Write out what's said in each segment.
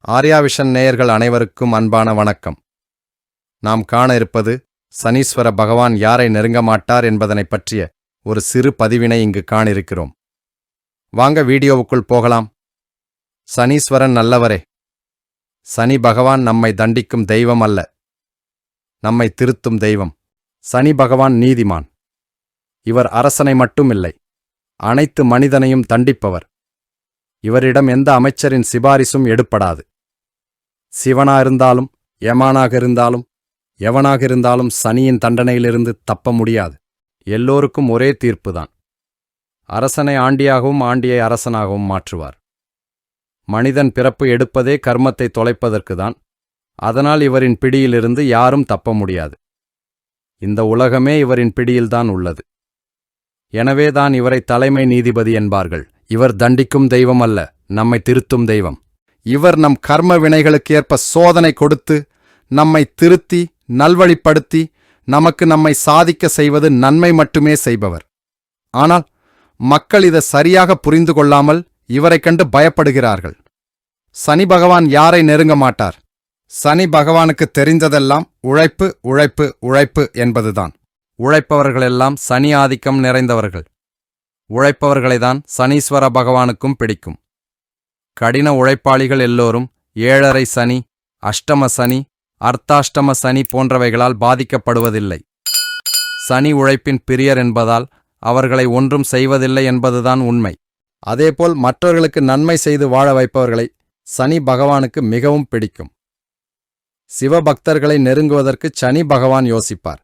ஆர்யாவிஷன் நேயர்கள் அனைவருக்கும் அன்பான வணக்கம். நாம் காண இருப்பது சனீஸ்வர பகவான் யாரை நெருங்க மாட்டார் என்பதனைப் பற்றிய ஒரு சிறு பதிவினை இங்கு காணிருக்கிறோம். வாங்க வீடியோவுக்குள் போகலாம். சனீஸ்வரன் நல்லவரே. சனி பகவான் நம்மை தண்டிக்கும் தெய்வம் அல்ல, நம்மை திருத்தும் தெய்வம். சனி பகவான் நீதிமான். இவர் அரசனை மட்டுமில்லை, அனைத்து மனிதனையும் தண்டிப்பவர். இவரிடம் எந்த அமைச்சரின் சிபாரிசும் எடுப்படாது. சிவனாயிருந்தாலும் யமானாக இருந்தாலும் எவனாக இருந்தாலும் சனியின் தண்டனையிலிருந்து தப்ப முடியாது. எல்லோருக்கும் ஒரே தீர்ப்புதான். அரசனை ஆண்டியாகவும் ஆண்டியை அரசனாகவும் மாற்றுவார். மனிதன் பிறப்பு எடுப்பதே கர்மத்தை தொலைப்பதற்குதான். அதனால் இவரின் பிடியிலிருந்து யாரும் தப்ப முடியாது. இந்த உலகமே இவரின் பிடியில்தான் உள்ளது. எனவேதான் இவரை தலைமை நீதிபதி என்பார்கள். இவர் தண்டிக்கும் தெய்வம் அல்ல, நம்மை திருத்தும் தெய்வம். இவர் நம் கர்ம வினைகளுக்கு ஏற்ப சோதனை கொடுத்து நம்மை திருத்தி நல்வழிப்படுத்தி நமக்கு நம்மை சாதிக்க செய்வது நன்மை மட்டுமே செய்பவர். ஆனால் மக்கள் இதை சரியாக புரிந்து கொள்ளாமல் இவரைக் கண்டு பயப்படுகிறார்கள். சனி பகவான் யாரை நெருங்க மாட்டார்? சனி பகவானுக்கு தெரிந்ததெல்லாம் உழைப்பு உழைப்பு உழைப்பு என்பதுதான். உழைப்பவர்களெல்லாம் சனி ஆதிக்கம் நிறைந்தவர்கள். உழைப்பவர்களைதான் சனீஸ்வர பகவானுக்கும் பிடிக்கும். கடின உழைப்பாளிகள் எல்லோரும் 7.5 சனி, அஷ்டம சனி, அர்த்தாஷ்டம சனி போன்றவைகளால் பாதிக்கப்படுவதில்லை. சனி உழைப்பின் பிரியர் என்பதால் அவர்களை ஒன்றும் செய்வதில்லை என்பதுதான் உண்மை. அதேபோல் மற்றவர்களுக்கு நன்மை செய்து வாழ வைப்பவர்களை சனி பகவானுக்கு மிகவும் பிடிக்கும். சிவபக்தர்களை நெருங்குவதற்கு சனி பகவான் யோசிப்பார்.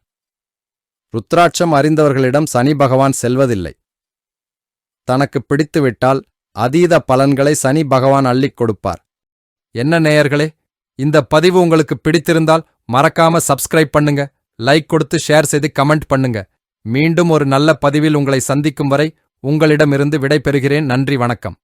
ருத்ராட்சம் அறிந்தவர்களிடம் சனி பகவான் செல்வதில்லை. தனக்கு பிடித்துவிட்டால் அதீத பலன்களை சனி பகவான் அள்ளிக் கொடுப்பார். என்ன நேயர்களே, இந்த பதிவு உங்களுக்கு பிடித்திருந்தால் மறக்காம சப்ஸ்கிரைப் பண்ணுங்க, லைக் கொடுத்து ஷேர் செய்து கமெண்ட் பண்ணுங்க. மீண்டும் ஒரு நல்ல பதிவில் உங்களை சந்திக்கும் வரை உங்களிடமிருந்து விடை பெறுகிறேன். நன்றி, வணக்கம்.